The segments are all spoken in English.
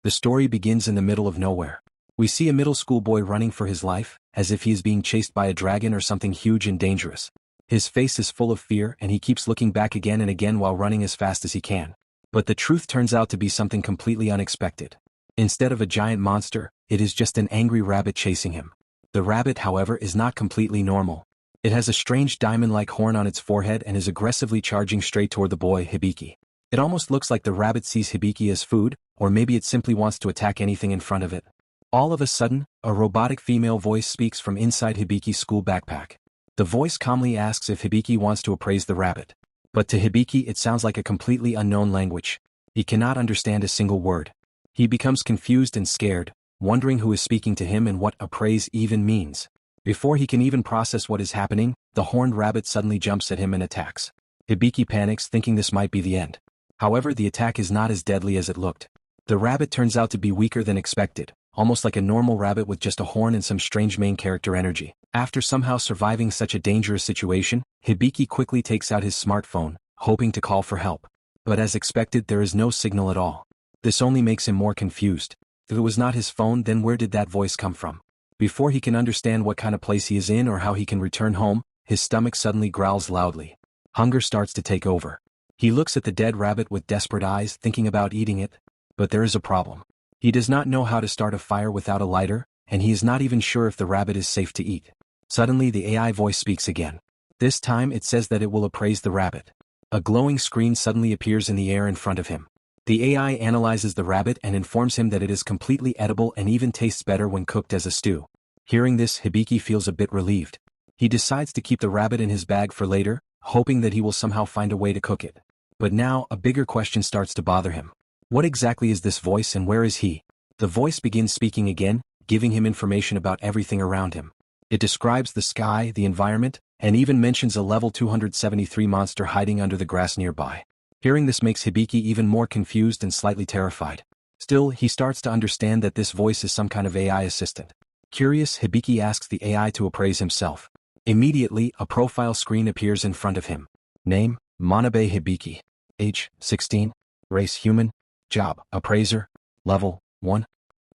The story begins in the middle of nowhere. We see a middle school boy running for his life, as if he is being chased by a dragon or something huge and dangerous. His face is full of fear and he keeps looking back again and again while running as fast as he can. But the truth turns out to be something completely unexpected. Instead of a giant monster, it is just an angry rabbit chasing him. The rabbit, however, is not completely normal. It has a strange diamond-like horn on its forehead and is aggressively charging straight toward the boy, Hibiki. It almost looks like the rabbit sees Hibiki as food, or maybe it simply wants to attack anything in front of it. All of a sudden, a robotic female voice speaks from inside Hibiki's school backpack. The voice calmly asks if Hibiki wants to appraise the rabbit. But to Hibiki it sounds like a completely unknown language. He cannot understand a single word. He becomes confused and scared, wondering who is speaking to him and what appraise even means. Before he can even process what is happening, the horned rabbit suddenly jumps at him and attacks. Hibiki panics, thinking this might be the end. However, the attack is not as deadly as it looked. The rabbit turns out to be weaker than expected, almost like a normal rabbit with just a horn and some strange main character energy. After somehow surviving such a dangerous situation, Hibiki quickly takes out his smartphone, hoping to call for help. But as expected, there is no signal at all. This only makes him more confused. If it was not his phone, then where did that voice come from? Before he can understand what kind of place he is in or how he can return home, his stomach suddenly growls loudly. Hunger starts to take over. He looks at the dead rabbit with desperate eyes, thinking about eating it. But there is a problem. He does not know how to start a fire without a lighter, and he is not even sure if the rabbit is safe to eat. Suddenly the AI voice speaks again. This time it says that it will appraise the rabbit. A glowing screen suddenly appears in the air in front of him. The AI analyzes the rabbit and informs him that it is completely edible and even tastes better when cooked as a stew. Hearing this, Hibiki feels a bit relieved. He decides to keep the rabbit in his bag for later, hoping that he will somehow find a way to cook it. But now, a bigger question starts to bother him. What exactly is this voice and where is he? The voice begins speaking again, giving him information about everything around him. It describes the sky, the environment, and even mentions a level 273 monster hiding under the grass nearby. Hearing this makes Hibiki even more confused and slightly terrified. Still, he starts to understand that this voice is some kind of AI assistant. Curious, Hibiki asks the AI to appraise himself. Immediately, a profile screen appears in front of him. Name, Manabe Hibiki. Age, 16. Race, human. Job, appraiser. Level, 1.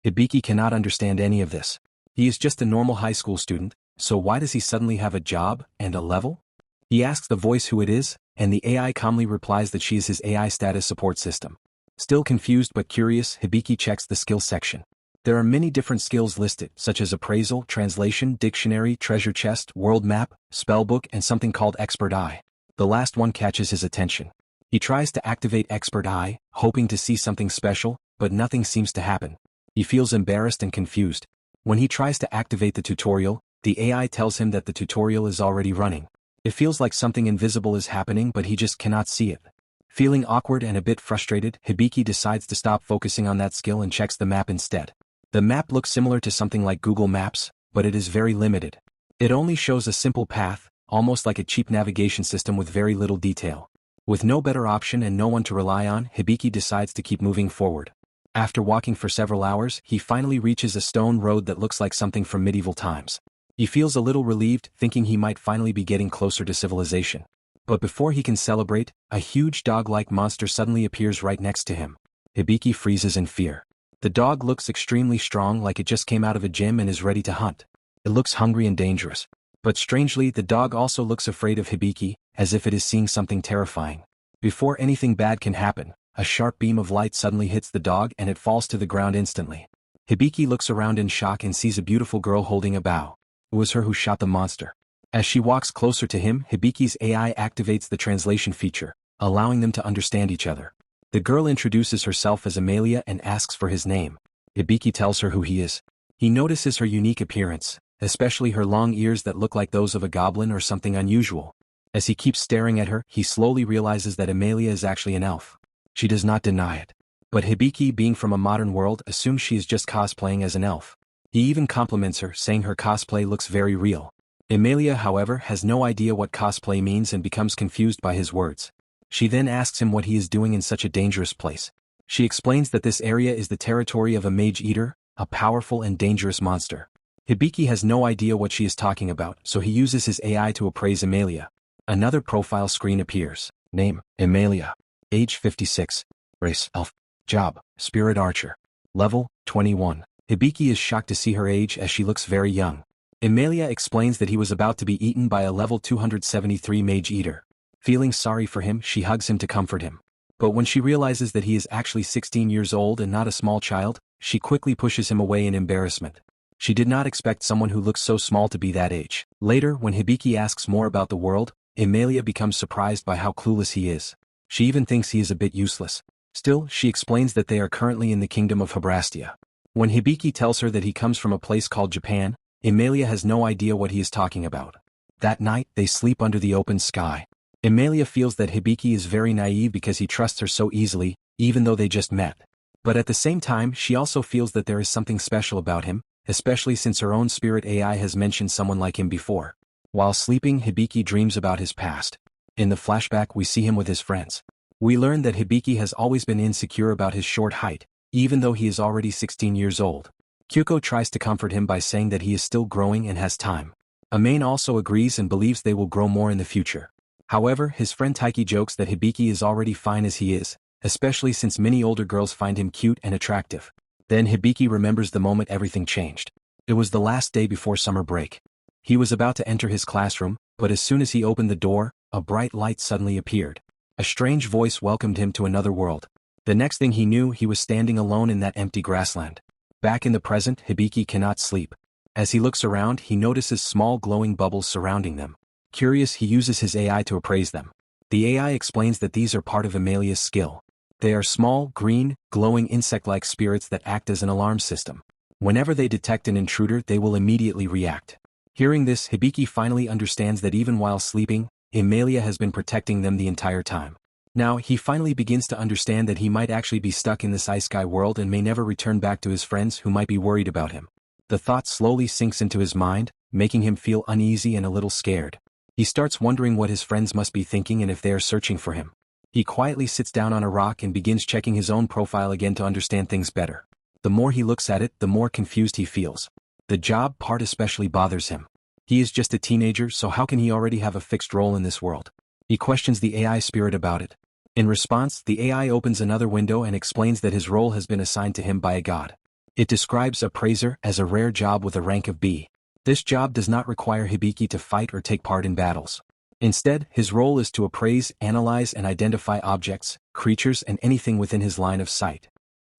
Hibiki cannot understand any of this. He is just a normal high school student, so why does he suddenly have a job and a level? He asks the voice who it is, and the AI calmly replies that she is his AI status support system. Still confused but curious, Hibiki checks the skills section. There are many different skills listed, such as appraisal, translation, dictionary, treasure chest, world map, spellbook, and something called expert eye. The last one catches his attention. He tries to activate expert eye, hoping to see something special, but nothing seems to happen. He feels embarrassed and confused. When he tries to activate the tutorial, the AI tells him that the tutorial is already running. It feels like something invisible is happening, but he just cannot see it. Feeling awkward and a bit frustrated, Hibiki decides to stop focusing on that skill and checks the map instead. The map looks similar to something like Google Maps, but it is very limited. It only shows a simple path, almost like a cheap navigation system with very little detail. With no better option and no one to rely on, Hibiki decides to keep moving forward. After walking for several hours, he finally reaches a stone road that looks like something from medieval times. He feels a little relieved, thinking he might finally be getting closer to civilization. But before he can celebrate, a huge dog-like monster suddenly appears right next to him. Hibiki freezes in fear. The dog looks extremely strong, like it just came out of a gym and is ready to hunt. It looks hungry and dangerous. But strangely, the dog also looks afraid of Hibiki, as if it is seeing something terrifying. Before anything bad can happen, a sharp beam of light suddenly hits the dog and it falls to the ground instantly. Hibiki looks around in shock and sees a beautiful girl holding a bow. It was her who shot the monster. As she walks closer to him, Hibiki's AI activates the translation feature, allowing them to understand each other. The girl introduces herself as Amelia and asks for his name. Hibiki tells her who he is. He notices her unique appearance, especially her long ears that look like those of a goblin or something unusual. As he keeps staring at her, he slowly realizes that Amelia is actually an elf. She does not deny it. But Hibiki, being from a modern world, assumes she is just cosplaying as an elf. He even compliments her, saying her cosplay looks very real. Amelia, however, has no idea what cosplay means and becomes confused by his words. She then asks him what he is doing in such a dangerous place. She explains that this area is the territory of a mage eater, a powerful and dangerous monster. Hibiki has no idea what she is talking about, so he uses his AI to appraise Amelia. Another profile screen appears. Name, Amelia. Age 56. Race, elf. Job, spirit archer. Level 21. Hibiki is shocked to see her age as she looks very young. Emilia explains that he was about to be eaten by a level 273 mage eater. Feeling sorry for him, she hugs him to comfort him. But when she realizes that he is actually 16 years old and not a small child, she quickly pushes him away in embarrassment. She did not expect someone who looks so small to be that age. Later, when Hibiki asks more about the world, Emilia becomes surprised by how clueless he is. She even thinks he is a bit useless. Still, she explains that they are currently in the kingdom of Habrastia. When Hibiki tells her that he comes from a place called Japan, Emilia has no idea what he is talking about. That night, they sleep under the open sky. Emilia feels that Hibiki is very naive because he trusts her so easily, even though they just met. But at the same time, she also feels that there is something special about him, especially since her own spirit AI has mentioned someone like him before. While sleeping, Hibiki dreams about his past. In the flashback, we see him with his friends. We learn that Hibiki has always been insecure about his short height, even though he is already 16 years old. Kyuko tries to comfort him by saying that he is still growing and has time. Amain also agrees and believes they will grow more in the future. However, his friend Taiki jokes that Hibiki is already fine as he is, especially since many older girls find him cute and attractive. Then Hibiki remembers the moment everything changed. It was the last day before summer break. He was about to enter his classroom, but as soon as he opened the door, a bright light suddenly appeared. A strange voice welcomed him to another world. The next thing he knew, he was standing alone in that empty grassland. Back in the present, Hibiki cannot sleep. As he looks around, he notices small glowing bubbles surrounding them. Curious, he uses his AI to appraise them. The AI explains that these are part of Emilia's skill. They are small, green, glowing insect-like spirits that act as an alarm system. Whenever they detect an intruder, they will immediately react. Hearing this, Hibiki finally understands that even while sleeping, Emilia has been protecting them the entire time. Now, he finally begins to understand that he might actually be stuck in this Isekai world and may never return back to his friends who might be worried about him. The thought slowly sinks into his mind, making him feel uneasy and a little scared. He starts wondering what his friends must be thinking and if they are searching for him. He quietly sits down on a rock and begins checking his own profile again to understand things better. The more he looks at it, the more confused he feels. The job part especially bothers him. He is just a teenager, so how can he already have a fixed role in this world? He questions the AI spirit about it. In response, the AI opens another window and explains that his role has been assigned to him by a god. It describes appraiser as a rare job with a rank of B. This job does not require Hibiki to fight or take part in battles. Instead, his role is to appraise, analyze and identify objects, creatures and anything within his line of sight.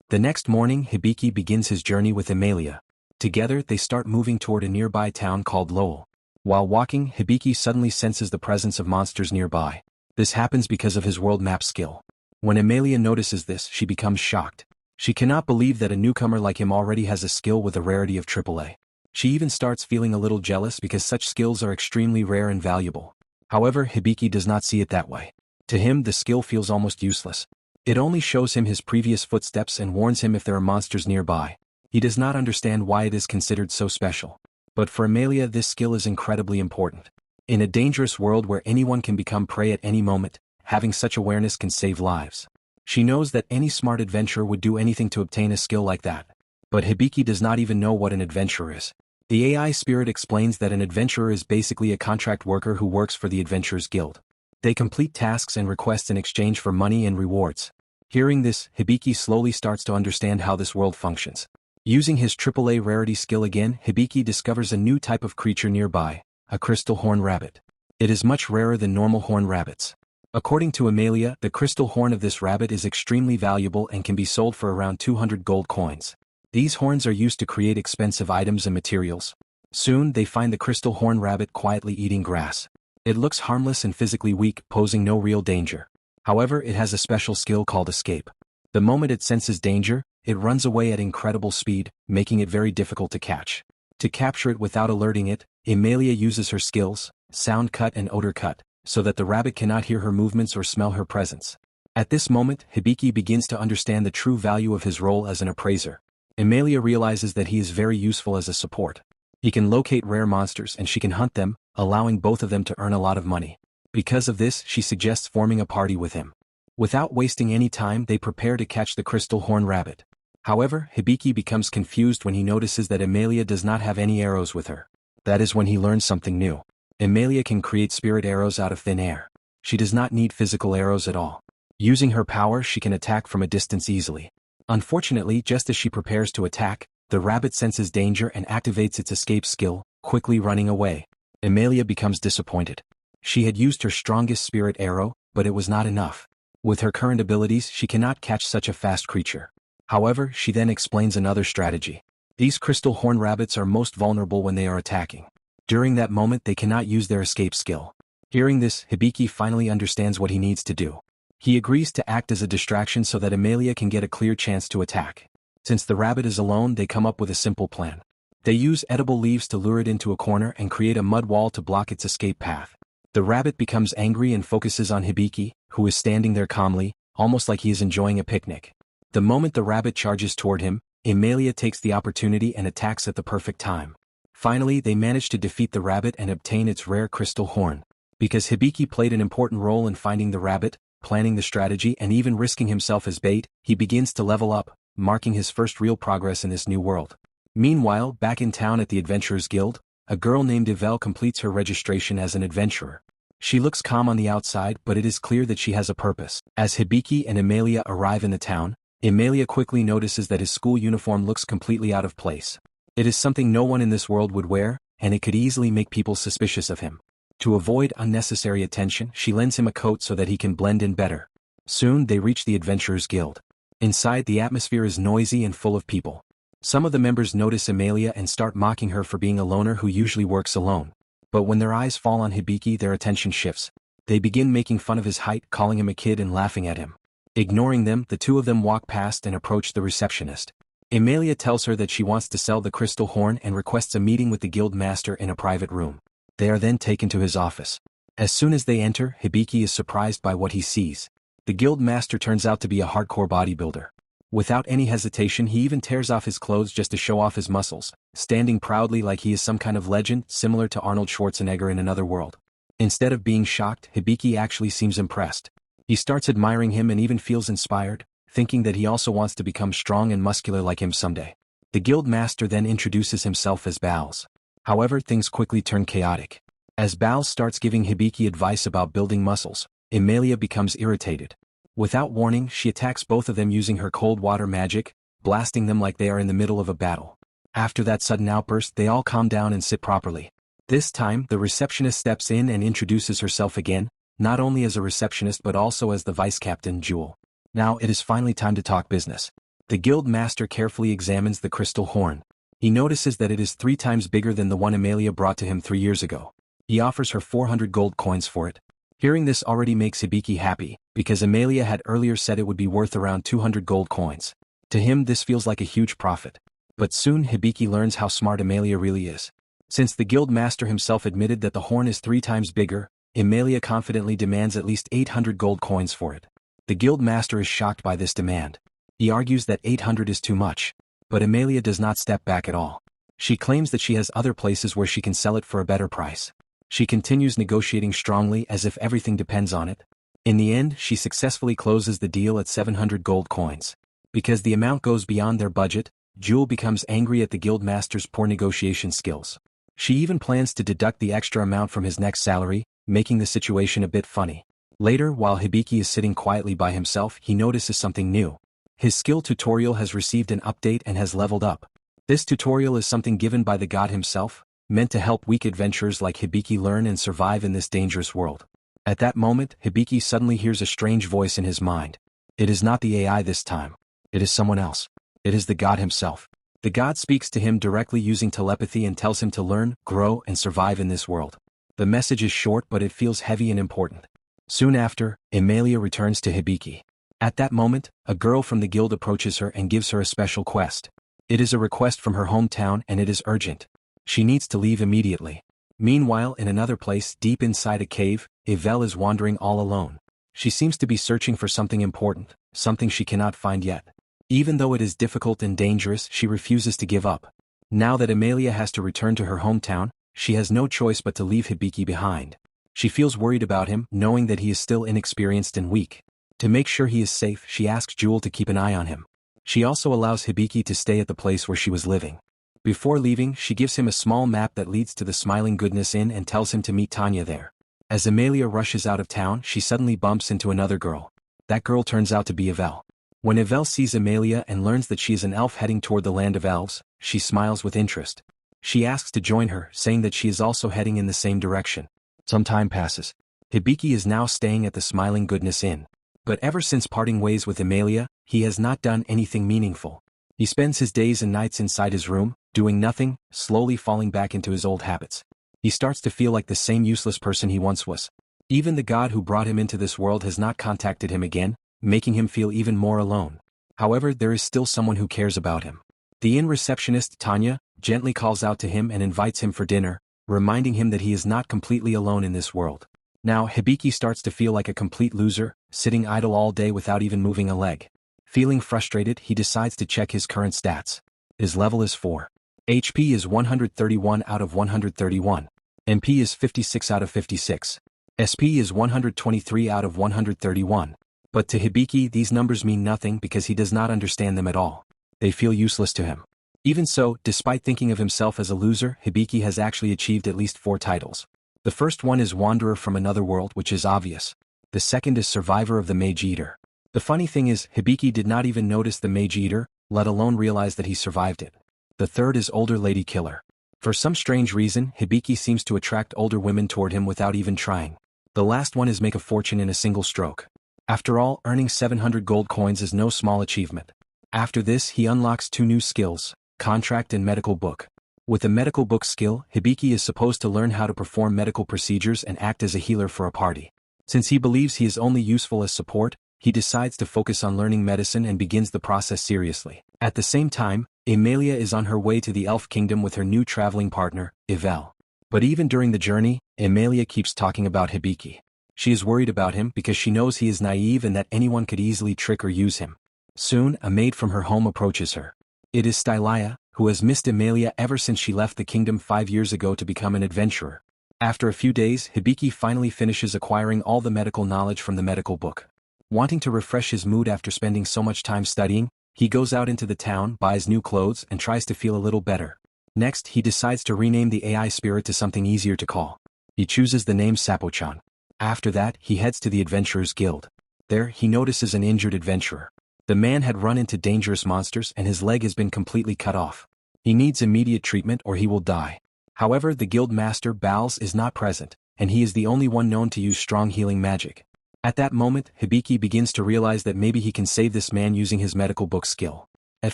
The next morning, Hibiki begins his journey with Emilia. Together, they start moving toward a nearby town called Lowell. While walking, Hibiki suddenly senses the presence of monsters nearby. This happens because of his world map skill. When Emilia notices this, she becomes shocked. She cannot believe that a newcomer like him already has a skill with a rarity of AAA. She even starts feeling a little jealous because such skills are extremely rare and valuable. However, Hibiki does not see it that way. To him, the skill feels almost useless. It only shows him his previous footsteps and warns him if there are monsters nearby. He does not understand why it is considered so special. But for Emilia, this skill is incredibly important. In a dangerous world where anyone can become prey at any moment, having such awareness can save lives. She knows that any smart adventurer would do anything to obtain a skill like that. But Hibiki does not even know what an adventurer is. The AI spirit explains that an adventurer is basically a contract worker who works for the Adventurers Guild. They complete tasks and requests in exchange for money and rewards. Hearing this, Hibiki slowly starts to understand how this world functions. Using his AAA rarity skill again, Hibiki discovers a new type of creature nearby, a crystal horn rabbit. It is much rarer than normal horn rabbits. According to Emilia, the crystal horn of this rabbit is extremely valuable and can be sold for around 200 gold coins. These horns are used to create expensive items and materials. Soon, they find the crystal horn rabbit quietly eating grass. It looks harmless and physically weak, posing no real danger. However, it has a special skill called escape. The moment it senses danger, it runs away at incredible speed, making it very difficult to catch. To capture it without alerting it, Emilia uses her skills, sound cut and odor cut, so that the rabbit cannot hear her movements or smell her presence. At this moment, Hibiki begins to understand the true value of his role as an appraiser. Emilia realizes that he is very useful as a support. He can locate rare monsters and she can hunt them, allowing both of them to earn a lot of money. Because of this, she suggests forming a party with him. Without wasting any time, they prepare to catch the crystal horn rabbit. However, Hibiki becomes confused when he notices that Emilia does not have any arrows with her. That is when he learns something new. Emilia can create spirit arrows out of thin air. She does not need physical arrows at all. Using her power, she can attack from a distance easily. Unfortunately, just as she prepares to attack, the rabbit senses danger and activates its escape skill, quickly running away. Emilia becomes disappointed. She had used her strongest spirit arrow, but it was not enough. With her current abilities, she cannot catch such a fast creature. However, she then explains another strategy. These crystal horn rabbits are most vulnerable when they are attacking. During that moment they cannot use their escape skill. Hearing this, Hibiki finally understands what he needs to do. He agrees to act as a distraction so that Emilia can get a clear chance to attack. Since the rabbit is alone, they come up with a simple plan. They use edible leaves to lure it into a corner and create a mud wall to block its escape path. The rabbit becomes angry and focuses on Hibiki, who is standing there calmly, almost like he is enjoying a picnic. The moment the rabbit charges toward him, Emilia takes the opportunity and attacks at the perfect time. Finally, they manage to defeat the rabbit and obtain its rare crystal horn. Because Hibiki played an important role in finding the rabbit, planning the strategy and even risking himself as bait, he begins to level up, marking his first real progress in this new world. Meanwhile, back in town at the Adventurers Guild, a girl named Yvel completes her registration as an adventurer. She looks calm on the outside, but it is clear that she has a purpose. As Hibiki and Emilia arrive in the town, Emilia quickly notices that his school uniform looks completely out of place. It is something no one in this world would wear, and it could easily make people suspicious of him. To avoid unnecessary attention, she lends him a coat so that he can blend in better. Soon they reach the Adventurers Guild. Inside, the atmosphere is noisy and full of people. Some of the members notice Emilia and start mocking her for being a loner who usually works alone. But when their eyes fall on Hibiki, their attention shifts. They begin making fun of his height, calling him a kid and laughing at him. Ignoring them, the two of them walk past and approach the receptionist. Emilia tells her that she wants to sell the crystal horn and requests a meeting with the guild master in a private room. They are then taken to his office. As soon as they enter, Hibiki is surprised by what he sees. The guild master turns out to be a hardcore bodybuilder. Without any hesitation, he even tears off his clothes just to show off his muscles, standing proudly like he is some kind of legend, similar to Arnold Schwarzenegger in another world. Instead of being shocked, Hibiki actually seems impressed. He starts admiring him and even feels inspired, thinking that he also wants to become strong and muscular like him someday. The guild master then introduces himself as Bowles. However, things quickly turn chaotic. As Bowles starts giving Hibiki advice about building muscles, Emilia becomes irritated. Without warning, she attacks both of them using her cold water magic, blasting them like they are in the middle of a battle. After that sudden outburst, they all calm down and sit properly. This time, the receptionist steps in and introduces herself again, not only as a receptionist but also as the vice captain, Jewel. Now it is finally time to talk business. The guild master carefully examines the crystal horn. He notices that it is 3 times bigger than the one Emilia brought to him 3 years ago. He offers her 400 gold coins for it. Hearing this already makes Hibiki happy, because Emilia had earlier said it would be worth around 200 gold coins. To him this feels like a huge profit. But soon Hibiki learns how smart Emilia really is. Since the guild master himself admitted that the horn is 3 times bigger, Emilia confidently demands at least 800 gold coins for it. The guild master is shocked by this demand. He argues that 800 is too much. But Emilia does not step back at all. She claims that she has other places where she can sell it for a better price. She continues negotiating strongly as if everything depends on it. In the end, she successfully closes the deal at 700 gold coins. Because the amount goes beyond their budget, Jewel becomes angry at the guild master's poor negotiation skills. She even plans to deduct the extra amount from his next salary, making the situation a bit funny. Later, while Hibiki is sitting quietly by himself, he notices something new. His skill tutorial has received an update and has leveled up. This tutorial is something given by the god himself, meant to help weak adventurers like Hibiki learn and survive in this dangerous world. At that moment, Hibiki suddenly hears a strange voice in his mind. It is not the AI this time. It is someone else. It is the god himself. The god speaks to him directly using telepathy and tells him to learn, grow, and survive in this world. The message is short but it feels heavy and important. Soon after, Emilia returns to Hibiki. At that moment, a girl from the guild approaches her and gives her a special quest. It is a request from her hometown and it is urgent. She needs to leave immediately. Meanwhile, in another place, deep inside a cave, Yvel is wandering all alone. She seems to be searching for something important, something she cannot find yet. Even though it is difficult and dangerous, she refuses to give up. Now that Emilia has to return to her hometown, she has no choice but to leave Hibiki behind. She feels worried about him, knowing that he is still inexperienced and weak. To make sure he is safe, she asks Jewel to keep an eye on him. She also allows Hibiki to stay at the place where she was living. Before leaving, she gives him a small map that leads to the Smiling Goodness Inn and tells him to meet Tanya there. As Emilia rushes out of town, she suddenly bumps into another girl. That girl turns out to be Yvel. When Yvel sees Emilia and learns that she is an elf heading toward the land of elves, she smiles with interest. She asks to join her, saying that she is also heading in the same direction. Some time passes. Hibiki is now staying at the Smiling Goodness Inn. But ever since parting ways with Emilia, he has not done anything meaningful. He spends his days and nights inside his room, doing nothing, slowly falling back into his old habits. He starts to feel like the same useless person he once was. Even the god who brought him into this world has not contacted him again, making him feel even more alone. However, there is still someone who cares about him. The inn receptionist, Tanya, gently calls out to him and invites him for dinner, reminding him that he is not completely alone in this world. Now Hibiki starts to feel like a complete loser, sitting idle all day without even moving a leg. Feeling frustrated, he decides to check his current stats. His level is 4. HP is 131 out of 131. MP is 56 out of 56. SP is 123 out of 131. But to Hibiki these numbers mean nothing because he does not understand them at all. They feel useless to him. Even so, despite thinking of himself as a loser, Hibiki has actually achieved at least 4 titles. The first one is Wanderer from Another World, which is obvious. The second is Survivor of the Mage Eater. The funny thing is, Hibiki did not even notice the Mage Eater, let alone realize that he survived it. The third is Older Lady Killer. For some strange reason, Hibiki seems to attract older women toward him without even trying. The last one is Make a Fortune in a Single Stroke. After all, earning 700 gold coins is no small achievement. After this, he unlocks 2 new skills, Contract and Medical Book. With the Medical Book skill, Hibiki is supposed to learn how to perform medical procedures and act as a healer for a party. Since he believes he is only useful as support, he decides to focus on learning medicine and begins the process seriously. At the same time, Emilia is on her way to the Elf Kingdom with her new traveling partner, Yvel. But even during the journey, Emilia keeps talking about Hibiki. She is worried about him because she knows he is naive and that anyone could easily trick or use him. Soon, a maid from her home approaches her. It is Stylia, who has missed Emilia ever since she left the kingdom 5 years ago to become an adventurer. After a few days, Hibiki finally finishes acquiring all the medical knowledge from the medical book. Wanting to refresh his mood after spending so much time studying, he goes out into the town, buys new clothes, and tries to feel a little better. Next, he decides to rename the AI spirit to something easier to call. He chooses the name Sapo-chan. After that, he heads to the Adventurers Guild. There, he notices an injured adventurer. The man had run into dangerous monsters and his leg has been completely cut off. He needs immediate treatment or he will die. However, the guild master Bals is not present, and he is the only one known to use strong healing magic. At that moment, Hibiki begins to realize that maybe he can save this man using his medical book skill. At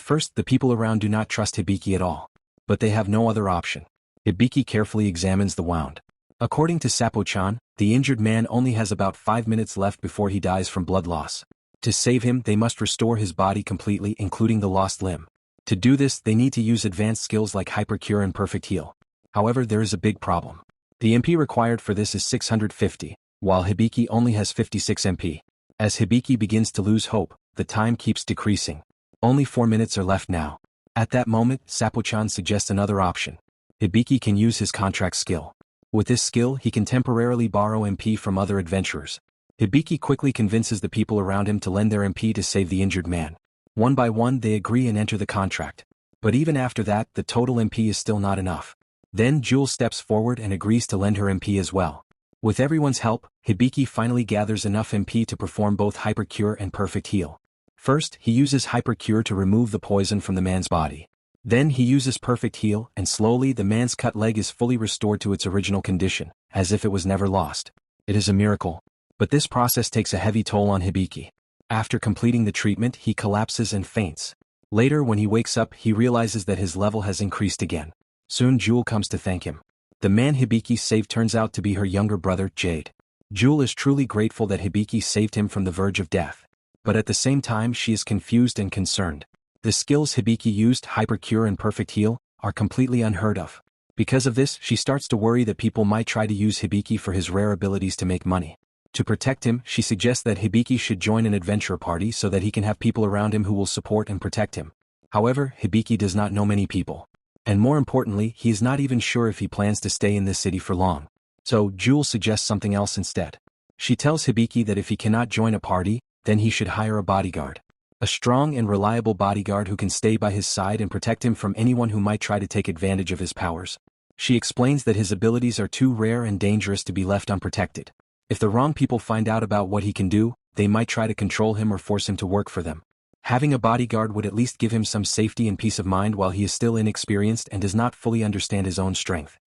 first, the people around do not trust Hibiki at all. But they have no other option. Hibiki carefully examines the wound. According to Sapo-chan, the injured man only has about 5 minutes left before he dies from blood loss. To save him, they must restore his body completely, including the lost limb. To do this, they need to use advanced skills like Hypercure and Perfect Heal. However, there is a big problem. The MP required for this is 650, while Hibiki only has 56 MP. As Hibiki begins to lose hope, the time keeps decreasing. Only 4 minutes are left now. At that moment, Sapo-chan suggests another option. Hibiki can use his contract skill. With this skill, he can temporarily borrow MP from other adventurers. Hibiki quickly convinces the people around him to lend their MP to save the injured man. One by one, they agree and enter the contract. But even after that, the total MP is still not enough. Then Jules steps forward and agrees to lend her MP as well. With everyone's help, Hibiki finally gathers enough MP to perform both Hypercure and Perfect Heal. First, he uses Hypercure to remove the poison from the man's body. Then he uses Perfect Heal, and slowly the man's cut leg is fully restored to its original condition, as if it was never lost. It is a miracle. But this process takes a heavy toll on Hibiki. After completing the treatment, he collapses and faints. Later, when he wakes up, he realizes that his level has increased again. Soon Jewel comes to thank him. The man Hibiki saved turns out to be her younger brother, Jade. Jewel is truly grateful that Hibiki saved him from the verge of death. But at the same time, she is confused and concerned. The skills Hibiki used, Hypercure and Perfect Heal, are completely unheard of. Because of this, she starts to worry that people might try to use Hibiki for his rare abilities to make money. To protect him, she suggests that Hibiki should join an adventure party so that he can have people around him who will support and protect him. However, Hibiki does not know many people. And more importantly, he is not even sure if he plans to stay in this city for long. So, Jewel suggests something else instead. She tells Hibiki that if he cannot join a party, then he should hire a bodyguard. A strong and reliable bodyguard who can stay by his side and protect him from anyone who might try to take advantage of his powers. She explains that his abilities are too rare and dangerous to be left unprotected. If the wrong people find out about what he can do, they might try to control him or force him to work for them. Having a bodyguard would at least give him some safety and peace of mind while he is still inexperienced and does not fully understand his own strength.